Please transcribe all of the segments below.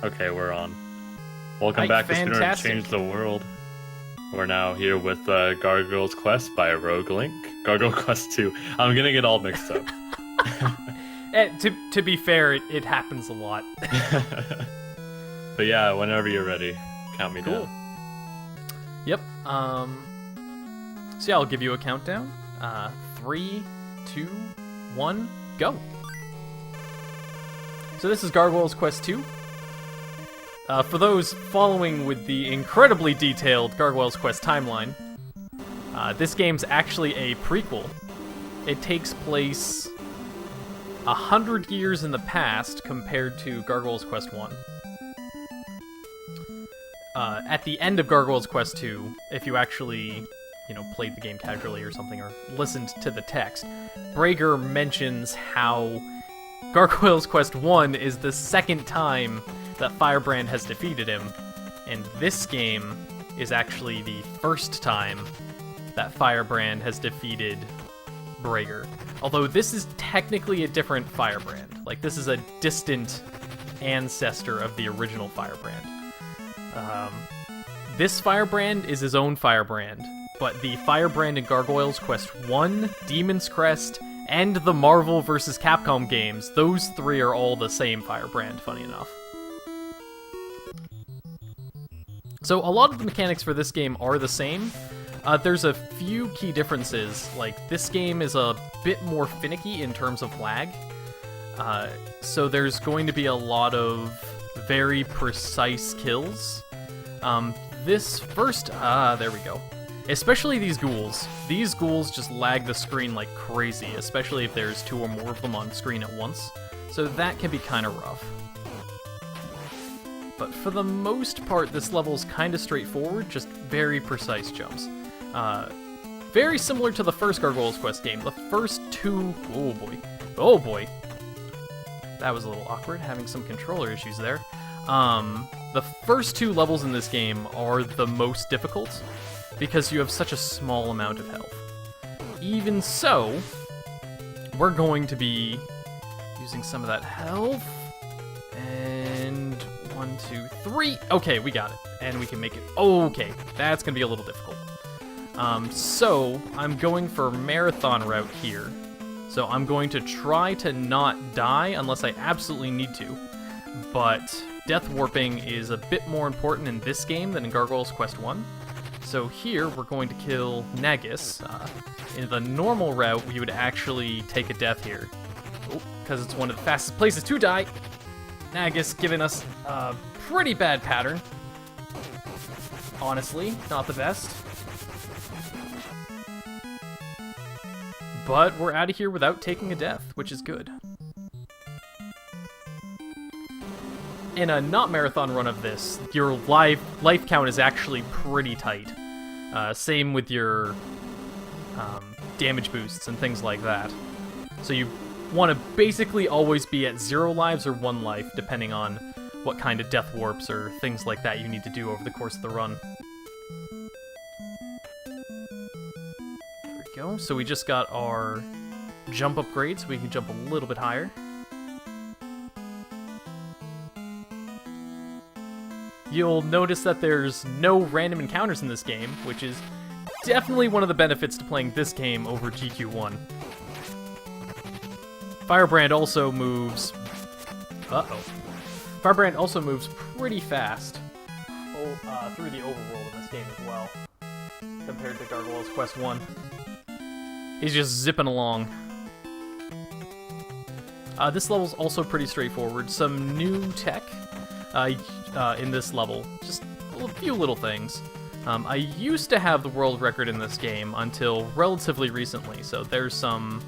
Okay, we're on. Welcome Right, back to Speedrun fantastic. Change the World. We're now here with Gargoyle's Quest by RogueLink. Gargoyle Quest 2. I'm gonna get all mixed up. To be fair, it happens a lot. But yeah, whenever you're ready, count me Cool. down. Yep. So yeah, I'll give you a countdown. 3, 2, 1, go. So this is Gargoyle's Quest 2. For those following with the incredibly detailed Gargoyle's Quest timeline, this game's actually a prequel. It takes place 100 years in the past compared to Gargoyle's Quest 1. At the end of Gargoyle's Quest 2, if you actually, played the game casually or something, or listened to the text, Brager mentions how Gargoyle's Quest 1 is the second time that Firebrand has defeated him, and this game is actually the first time that Firebrand has defeated Brager. Although this is technically a different Firebrand. Like, this is a distant ancestor of the original Firebrand. This Firebrand is his own Firebrand, but the Firebrand in Gargoyle's Quest 1, Demon's Crest, and the Marvel vs. Capcom games, those three are all the same Firebrand, funny enough. So a lot of the mechanics for this game are the same. There's a few key differences, like this game is a bit more finicky in terms of lag. So there's going to be a lot of very precise kills. This first, there we go. Especially these ghouls. These ghouls just lag the screen like crazy, especially if there's 2 or more of them on screen at once. So that can be kind of rough. But for the most part, this level's kind of straightforward, just very precise jumps. Very similar to the first Gargoyle's Quest game. The first 2... Oh boy. That was a little awkward, having some controller issues there. The first 2 levels in this game are the most difficult, because you have such a small amount of health. Even so, we're going to be using some of that health, and 1, 2, 3. Okay, we got it, and we can make it. Okay, that's gonna be a little difficult. So I'm going for marathon route here. So I'm going to try to not die unless I absolutely need to, but death warping is a bit more important in this game than in Gargoyle's Quest 1. So here, we're going to kill Nagus. In the normal route, we would actually take a death here. Because it's one of the fastest places to die. Nagus giving us a pretty bad pattern. Honestly, not the best. But we're out of here without taking a death, which is good. In a not marathon run of this, your life count is actually pretty tight. Same with your damage boosts and things like that. So you want to basically always be at 0 lives or 1 life, depending on what kind of death warps or things like that you need to do over the course of the run. There we go. So we just got our jump upgrade, so we can jump a little bit higher. You'll notice that there's no random encounters in this game, which is definitely one of the benefits to playing this game over GQ1. Firebrand also moves... Firebrand also moves pretty fast through the overworld in this game as well, compared to Gargoyle's Quest 1. He's just zipping along. This level's also pretty straightforward. Some new tech in this level. Just a few little things. I used to have the world record in this game until relatively recently, so there's some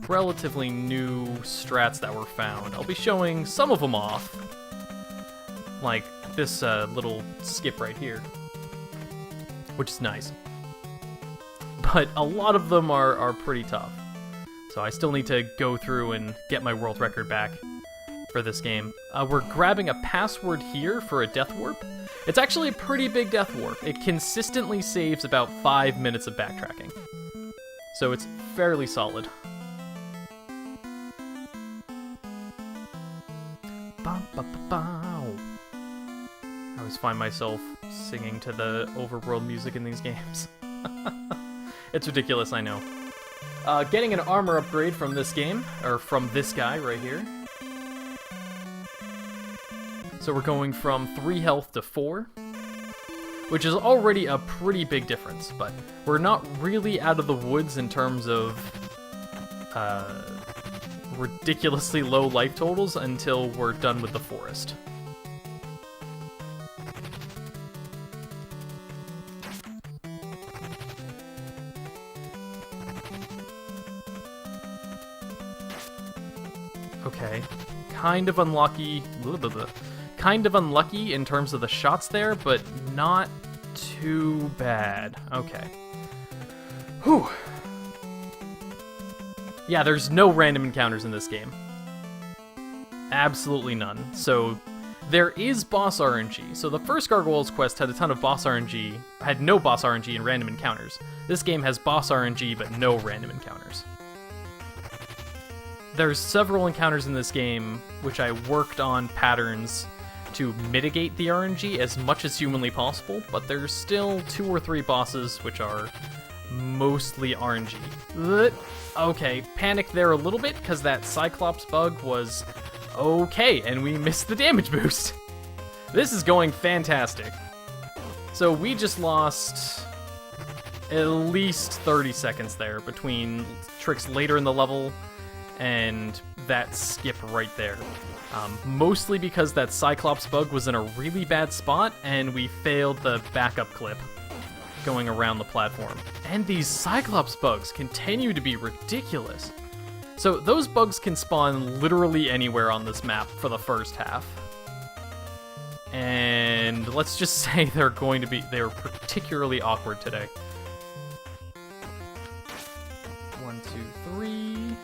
relatively new strats that were found. I'll be showing some of them off, like this little skip right here, which is nice. But a lot of them are pretty tough, so I still need to go through and get my world record back for this game. We're grabbing a password here for a death warp. It's actually a pretty big death warp. It consistently saves about 5 minutes of backtracking, so it's fairly solid. always find myself singing to the overworld music in these games. It's ridiculous, I know. Getting an armor upgrade from this game, or from this guy right here. So we're going from 3 health to 4, which is already a pretty big difference, but we're not really out of the woods in terms of ridiculously low life totals until we're done with the forest. Okay, kind of unlucky. Kind of unlucky in terms of the shots there, but not too bad. Okay. Whew. Yeah, there's no random encounters in this game. Absolutely none. So there is boss RNG. So the first Gargoyle's quest had a ton of boss RNG, had no boss RNG and random encounters. This game has boss RNG but no random encounters. There's several encounters in this game which I worked on patterns to mitigate the RNG as much as humanly possible, but there's still 2 or 3 bosses which are mostly RNG. Okay, panicked there a little bit because that Cyclops bug was okay, and we missed the damage boost. This is going fantastic. So we just lost at least 30 seconds there between tricks later in the level and that skip right there. Mostly because that Cyclops bug was in a really bad spot and we failed the backup clip going around the platform. And these Cyclops bugs continue to be ridiculous. So those bugs can spawn literally anywhere on this map for the first half. And let's just say they're particularly awkward today. 1, 2, 3.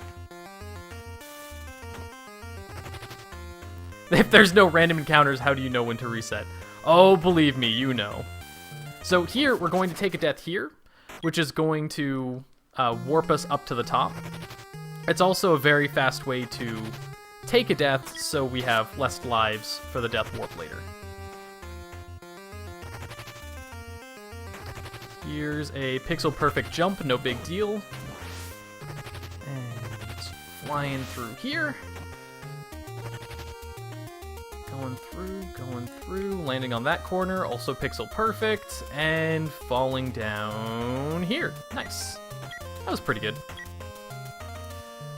If there's no random encounters, how do you know when to reset? Oh, believe me, you know. So here, we're going to take a death here, which is going to warp us up to the top. It's also a very fast way to take a death so we have less lives for the death warp later. Here's a pixel-perfect jump, no big deal. And flying through here. Going through, landing on that corner, also pixel perfect, and falling down here. Nice. That was pretty good.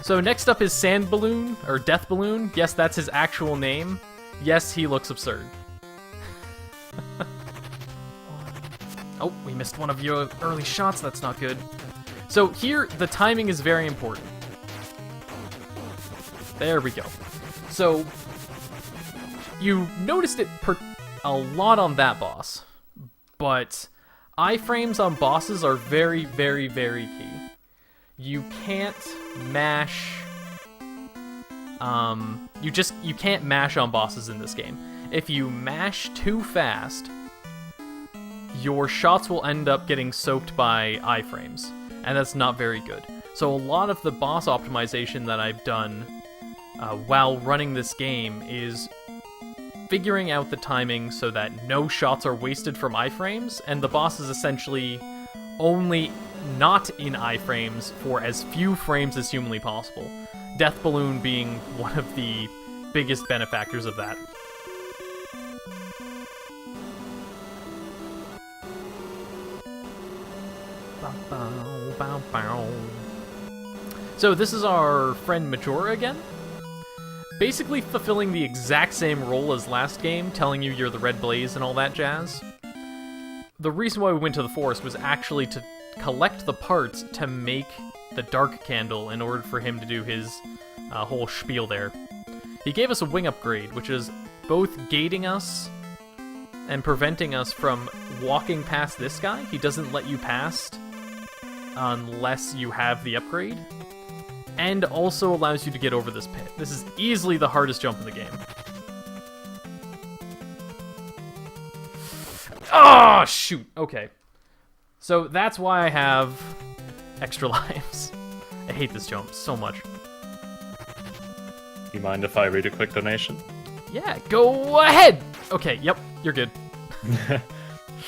So next up is Sand Balloon, or Death Balloon. Yes, that's his actual name. Yes, he looks absurd. Oh, we missed one of your early shots. That's not good. So here, the timing is very important. There we go. So you noticed it a lot on that boss, but iframes on bosses are very, very, very key. You can't mash. You can't mash on bosses in this game. If you mash too fast, your shots will end up getting soaked by iframes, and that's not very good. So a lot of the boss optimization that I've done while running this game is figuring out the timing so that no shots are wasted from iframes, and the boss is essentially only not in iframes for as few frames as humanly possible. Death Balloon being one of the biggest benefactors of that. So this is our friend Majora again. Basically fulfilling the exact same role as last game, telling you you're the Red Blaze and all that jazz. The reason why we went to the forest was actually to collect the parts to make the Dark Candle in order for him to do his whole spiel there. He gave us a wing upgrade, which is both gating us and preventing us from walking past this guy. He doesn't let you past unless you have the upgrade. And also allows you to get over this pit. This is easily the hardest jump in the game. Oh, shoot. Okay. So that's why I have extra lives. I hate this jump so much. You mind if I read a quick donation? Yeah, go ahead! Okay, yep, you're good.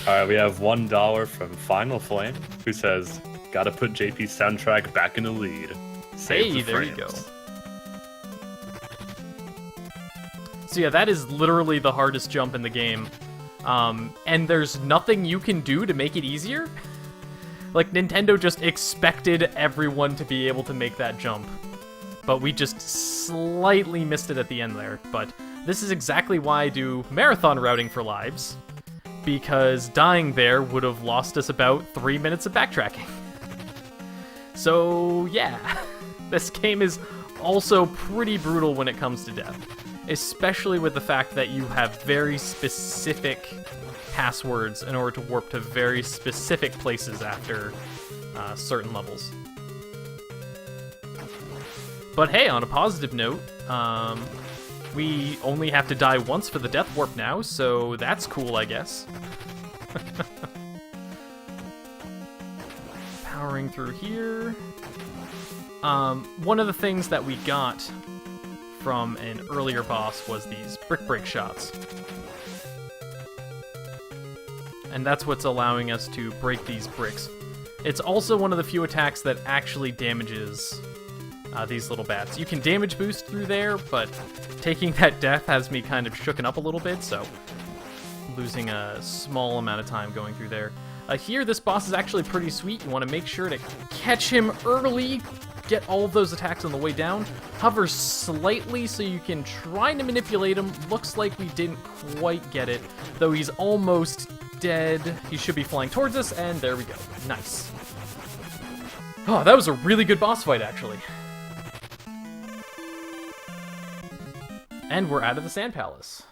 Alright, we have $1 from Final Flame, who says, gotta put JP's soundtrack back in the lead. Save the there you frames." go. So yeah, that is literally the hardest jump in the game. And there's nothing you can do to make it easier? Like, Nintendo just expected everyone to be able to make that jump. But we just slightly missed it at the end there. But this is exactly why I do marathon routing for lives. Because dying there would have lost us about 3 minutes of backtracking. So, yeah. This game is also pretty brutal when it comes to death. Especially with the fact that you have very specific passwords in order to warp to very specific places after certain levels. But hey, on a positive note, we only have to die once for the death warp now, so that's cool, I guess. Powering through here. One of the things that we got from an earlier boss was these brick break shots. And that's what's allowing us to break these bricks. It's also one of the few attacks that actually damages these little bats. You can damage boost through there, but taking that death has me kind of shooken up a little bit, so losing a small amount of time going through there. Here, this boss is actually pretty sweet. You want to make sure to catch him early, get all of those attacks on the way down, hover slightly so you can try to manipulate him. Looks like we didn't quite get it, though he's almost dead. He should be flying towards us, and there we go. Nice. Oh, that was a really good boss fight, actually. And we're out of the Sand Palace.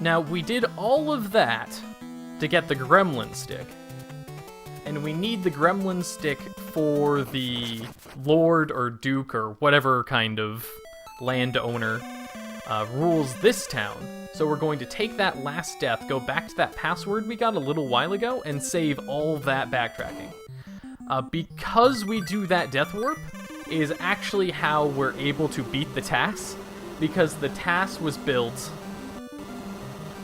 Now, we did all of that to get the Gremlin Stick. And we need the Gremlin Stick for the Lord or Duke or whatever kind of landowner rules this town. So we're going to take that last death, go back to that password we got a little while ago, and save all that backtracking. Because we do that death warp is actually how we're able to beat the TAS, because the TAS was built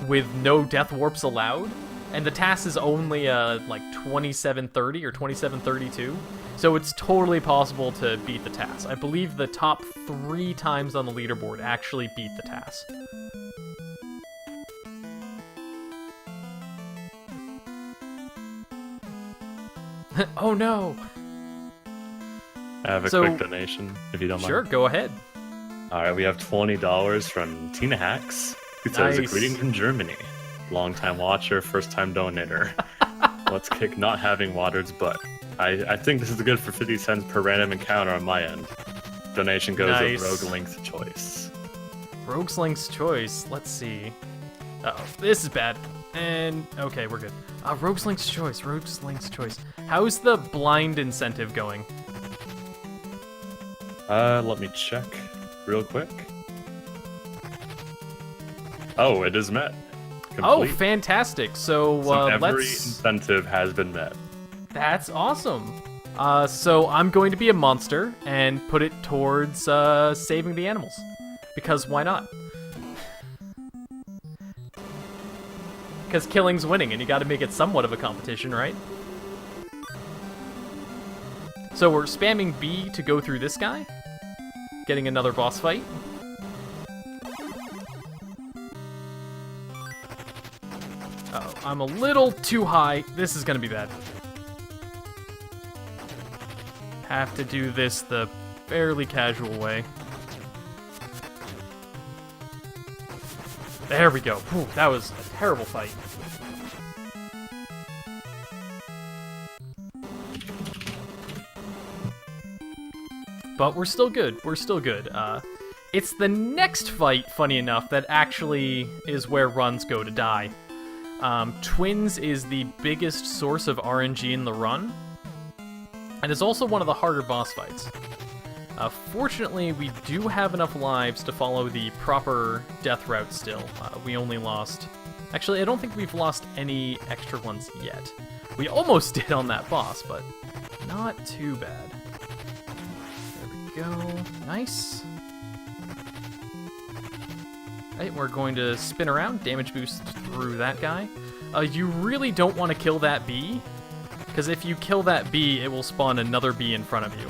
with no death warps allowed, and the TAS is only like 2730 or 2732, so it's totally possible to beat the TAS. I believe the top 3 times on the leaderboard actually beat the TAS. Oh no! I have a quick donation, if you don't mind. Sure, go ahead. Alright, we have $20 from Tina Hacks, who says, Nice. "A greeting from Germany. Long-time watcher, first-time donator. Let's kick not having Watered's butt. I think this is good for 50 cents per random encounter on my end. Donation goes Nice. to RogueLink's choice." RogueLink's choice. Let's see. Uh-oh, this is bad. And, okay, we're good. RogueLink's choice, RogueLink's choice. How's the blind incentive going? Let me check real quick. Oh, it is met. Complete. Oh, fantastic. So, Every let's... incentive has been met. That's awesome. So I'm going to be a monster and put it towards saving the animals. Because why not? Because killing's winning, and you gotta make it somewhat of a competition, right? So we're spamming B to go through this guy. Getting another boss fight. Uh-oh, I'm a little too high. This is gonna be bad. Have to do this the fairly casual way. There we go. Whew, that was a terrible fight. But we're still good. We're still good. It's the next fight, funny enough, that actually is where runs go to die. Twins is the biggest source of RNG in the run, and is also one of the harder boss fights. Fortunately, we do have enough lives to follow the proper death route still. We only lost... Actually, I don't think we've lost any extra ones yet. We almost did on that boss, but not too bad. There we go. Nice. Right, we're going to spin around, damage boost through that guy. You really don't want to kill that bee, because if you kill that bee, it will spawn another bee in front of you.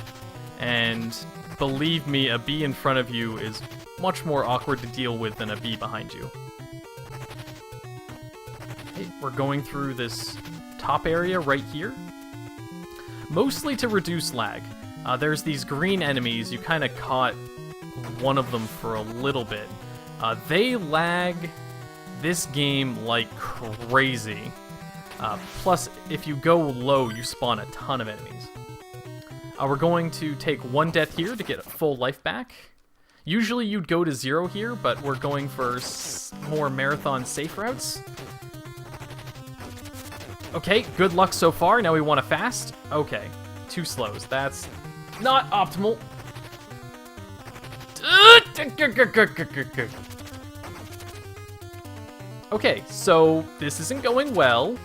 And believe me, a bee in front of you is much more awkward to deal with than a bee behind you. Okay, we're going through this top area right here, mostly to reduce lag. There's these green enemies. You kind of caught one of them for a little bit. They lag this game like crazy. Plus, if you go low, you spawn a ton of enemies. We're going to take one death here to get a full life back. Usually you'd go to 0 here, but we're going for more marathon safe routes. Okay, good luck so far. Now we want to fast. Okay, 2 slows. That's not optimal. Okay, so this isn't going well.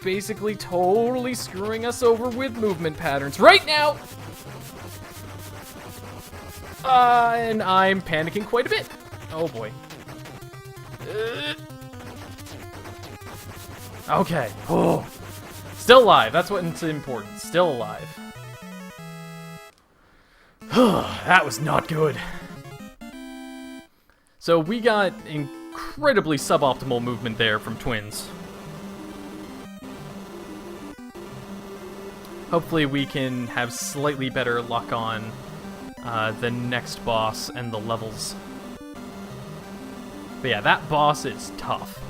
Basically totally screwing us over with movement patterns right now. And I'm panicking quite a bit. Oh boy. Okay. Oh. Still alive. That's what's important. Still alive. That was not good. So we got incredibly suboptimal movement there from Twins. Hopefully we can have slightly better luck on the next boss and the levels. But yeah, that boss is tough.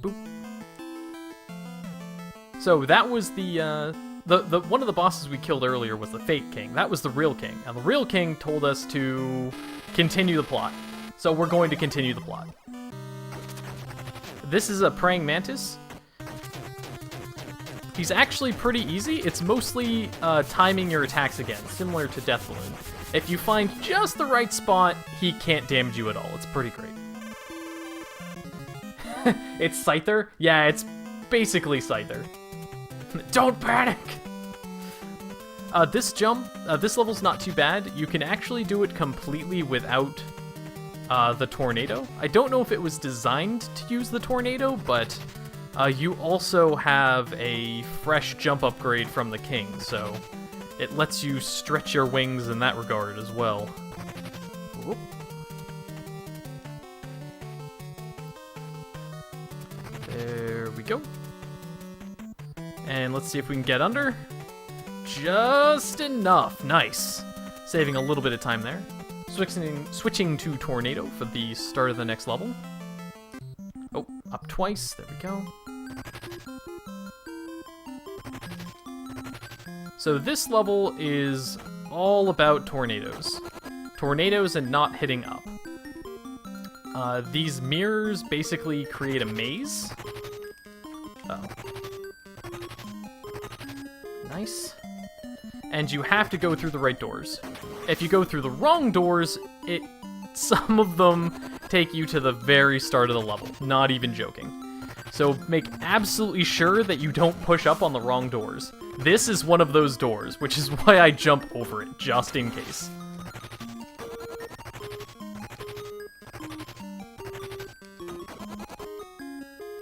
Boop. So that was the one of the bosses we killed earlier was the fake king. That was the real king. Now the real king told us to continue the plot. So we're going to continue the plot. This is a praying mantis. He's actually pretty easy. It's mostly timing your attacks again, similar to Death Balloon. If you find just the right spot, he can't damage you at all. It's pretty great. It's Scyther? Yeah, it's basically Scyther. Don't panic! This level's not too bad. You can actually do it completely without the tornado. I don't know if it was designed to use the tornado, but you also have a fresh jump upgrade from the king, so it lets you stretch your wings in that regard as well. Whoop. There we go. And let's see if we can get under. Just enough. Nice. Saving a little bit of time there. Switching to Tornado for the start of the next level. Oh, up twice. There we go. So this level is all about tornadoes. Tornadoes and not hitting up. These mirrors basically create a maze. Uh-oh. Nice. And you have to go through the right doors. If you go through the wrong doors, some of them take you to the very start of the level. Not even joking. So make absolutely sure that you don't push up on the wrong doors. This is one of those doors, which is why I jump over it, just in case.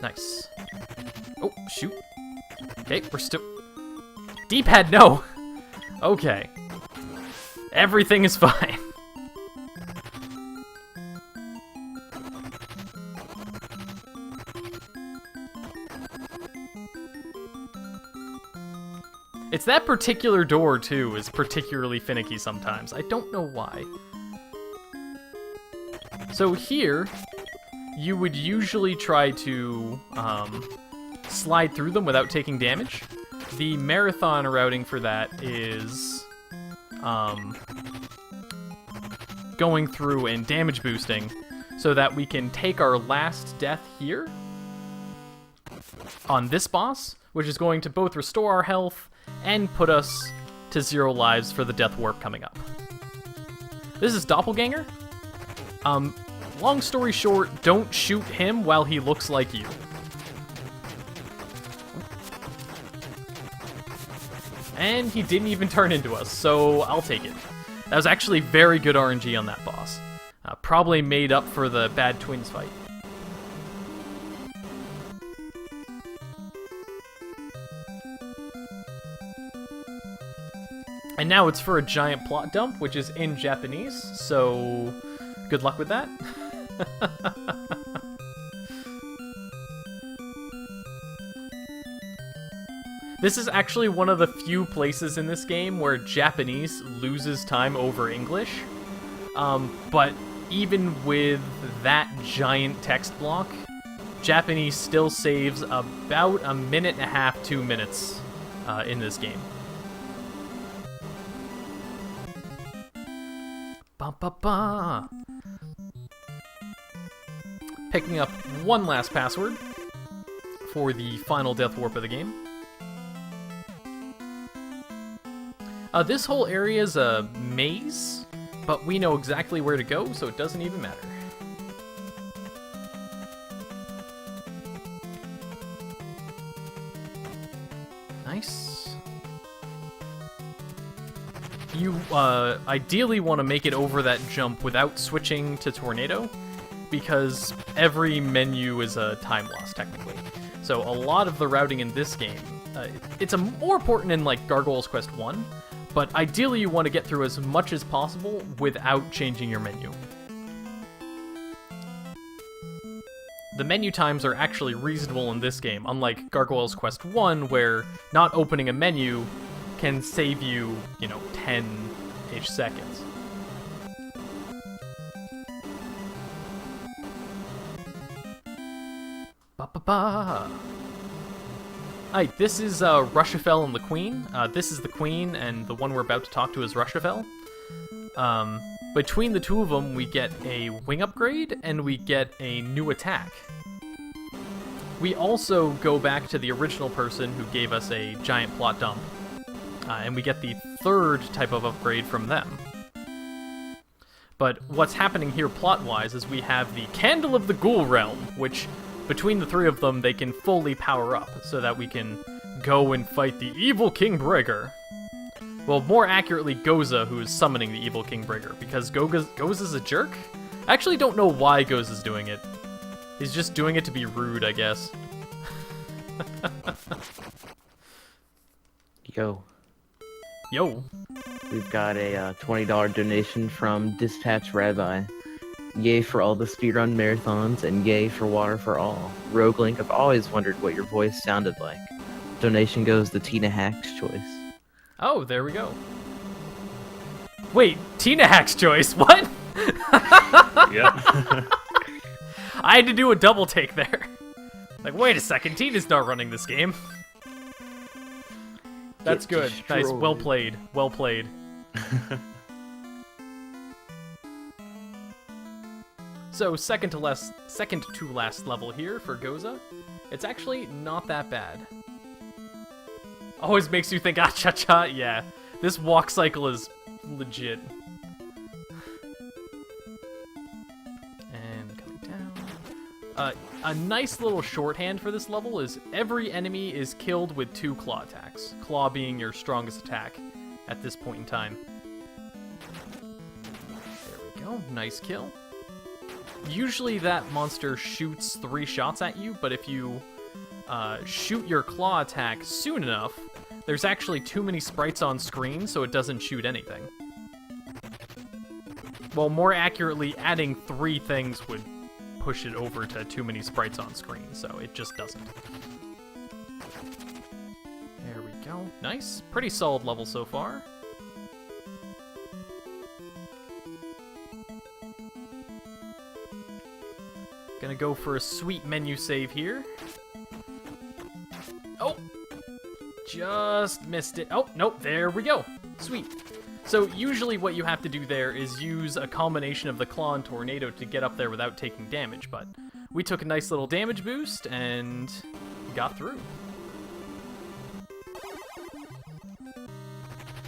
Nice. Oh, shoot. Okay, we're still... D-pad, no! Okay. Everything is fine. It's that particular door, too, is particularly finicky sometimes. I don't know why. So here, you would usually try to slide through them without taking damage. The marathon routing for that is going through and damage boosting so that we can take our last death here on this boss, which is going to both restore our health and put us to 0 lives for the death warp coming up. This is Doppelganger. Long story short, don't shoot him while he looks like you. And he didn't even turn into us, so I'll take it. That was actually very good RNG on that boss. Probably made up for the bad twins fight. And now it's for a giant plot dump, which is in Japanese, so good luck with that. This is actually one of the few places in this game where Japanese loses time over English. But even with that giant text block, Japanese still saves about 1.5 minutes, 2 minutes in this game. Ba ba ba. Picking up one last password for the final death warp of the game. This whole area is a maze, but we know exactly where to go, so it doesn't even matter. Nice. You ideally want to make it over that jump without switching to Tornado, because every menu is a time loss, technically. So a lot of the routing in this game, it's more important in like Gargoyle's Quest 1, but ideally you want to get through as much as possible without changing your menu. The menu times are actually reasonable in this game, unlike Gargoyle's Quest 1, where not opening a menu can save you, 10-ish seconds. Ba-ba-ba! Alright, this is Rushafell and the Queen. This is the Queen, and the one we're about to talk to is Rushafell. Between the two of them, we get a wing upgrade, and we get a new attack. We also go back to the original person who gave us a giant plot dump, and we get the third type of upgrade from them. But what's happening here plot-wise is we have the Candle of the Ghoul Realm, which between the three of them, they can fully power up, so that we can go and fight the evil King Brigger. Well, more accurately, Goza, who is summoning the evil King Brigger, because Goza's a jerk? I actually don't know why Goza's doing it. He's just doing it to be rude, I guess. Yo. Yo. We've got a $20 donation from Dispatch Rabbi. Yay for all the speedrun marathons, and yay for water for all. RogueLink, I've always wondered what your voice sounded like. Donation goes to Tina Hack's Choice. Oh, there we go. Wait, Tina Hack's Choice? What? Yep. I had to do a double take there. Like, wait a second, Tina's not running this game. That's good. Nice, well played. Well played. So, second to last level here for Goza. It's actually not that bad. Always makes you think, ah, cha-cha, yeah. This walk cycle is legit. And coming down. A nice little shorthand for this level is every enemy is killed with 2 claw attacks. Claw being your strongest attack at this point in time. There we go, nice kill. Usually that monster shoots 3 shots at you, but if you shoot your claw attack soon enough, there's actually too many sprites on screen, so it doesn't shoot anything. Well, more accurately, adding 3 things would push it over to too many sprites on screen, so it just doesn't. There we go. Nice. Pretty solid level so far. Gonna go for a sweet menu save here. Oh! Just missed it. Oh, nope, there we go. Sweet. So usually what you have to do there is use a combination of the Claw and Tornado to get up there without taking damage, but we took a nice little damage boost and got through.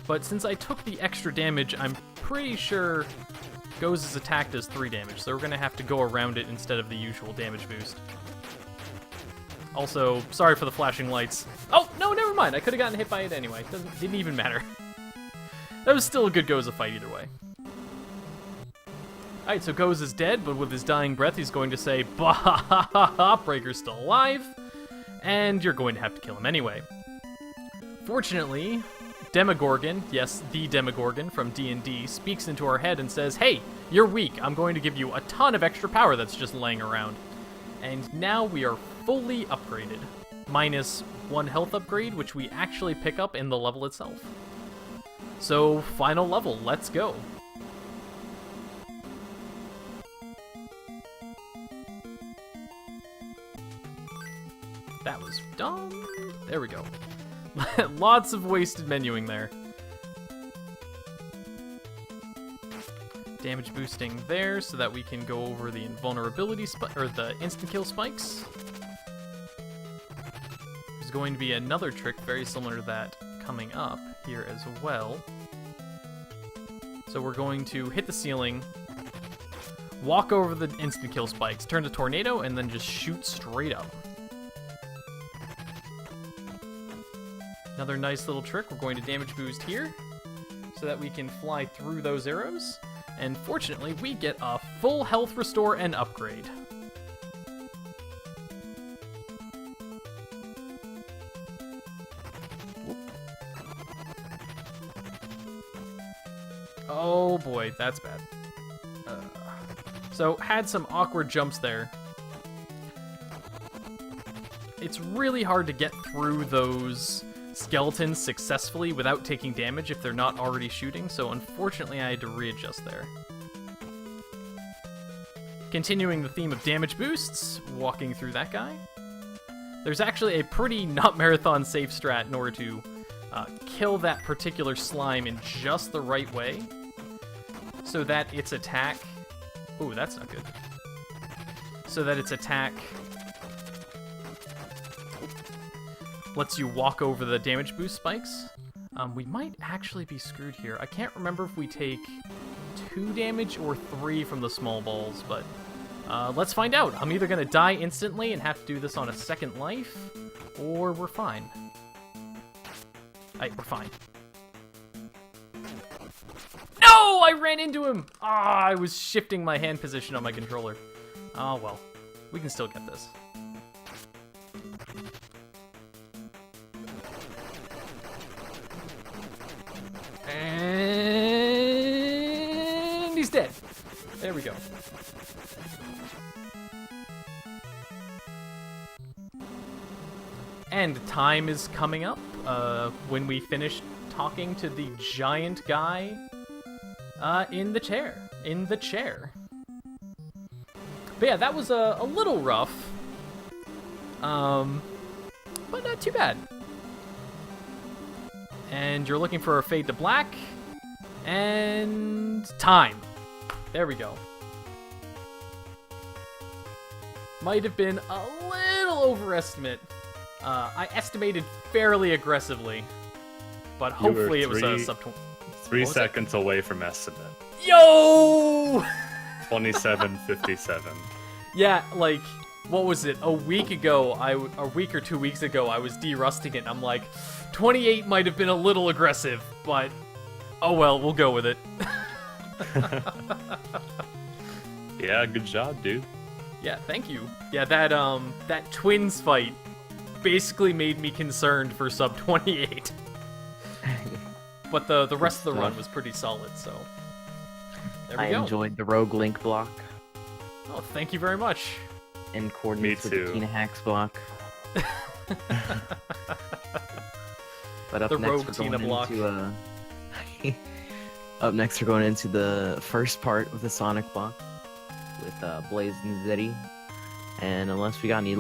But since I took the extra damage, I'm pretty sure Goza's attack does 3 damage, so we're gonna have to go around it instead of the usual damage boost. Also, sorry for the flashing lights. Oh, no, never never mind. I could have gotten hit by it anyway. Didn't even matter. That was still a good Goza fight either way. Alright, so Goz is dead, but with his dying breath, he's going to say, "Bah ha ha ha ha, Breaker's still alive," and you're going to have to kill him anyway. Fortunately, Demogorgon, yes, the Demogorgon from D&D, speaks into our head and says, "Hey, you're weak. I'm going to give you a ton of extra power that's just laying around." And now we are fully upgraded, minus 1 health upgrade, which we actually pick up in the level itself. So, final level, let's go. That was dumb. There we go. Lots of wasted menuing there. Damage boosting there so that we can go over the invulnerability or the instant kill spikes. There's going to be another trick very similar to that coming up here as well. So we're going to hit the ceiling, walk over the instant kill spikes, turn to tornado, and then just shoot straight up. Another nice little trick, we're going to damage boost here so that we can fly through those arrows. And fortunately, we get a full health restore and upgrade. Whoop. Oh boy, that's bad. So, had some awkward jumps there. It's really hard to get through those skeletons successfully without taking damage if they're not already shooting, so unfortunately I had to readjust there. Continuing the theme of damage boosts, walking through that guy. There's actually a pretty not marathon safe strat in order to kill that particular slime in just the right way, so that its attack... Ooh, that's not good. So that its attack lets you walk over the damage boost spikes. We might actually be screwed here. I can't remember if we take 2 damage or 3 from the small balls, but let's find out. I'm either going to die instantly and have to do this on a second life, or we're fine. Alright, we're fine. No! I ran into him! Ah, I was shifting my hand position on my controller. Oh well. We can still get this. And he's dead. There we go. And time is coming up when we finish talking to the giant guy in the chair. But yeah, that was a little rough. But not too bad. And you're looking for a fade to black. And time. There we go. Might have been a little overestimate. I estimated fairly aggressively. But hopefully it was a sub 3 seconds away from estimate. Yo! 27:57. Yeah, like, what was it? A week or 2 weeks ago, I was de-rusting it, and I'm like, 28 might have been a little aggressive, but oh well, we'll go with it. Yeah, good job, dude. Yeah, thank you. Yeah, that twins fight basically made me concerned for sub 28. But the rest of the run was pretty solid, so there we go. I enjoyed the RogueLink block. Oh, thank you very much. In coordinates with the Tina Hacks block. But up The next Rogue we're Tina going block. into up next we're going into the first part of the Sonic block with Blaze and Zeddy. And unless we got any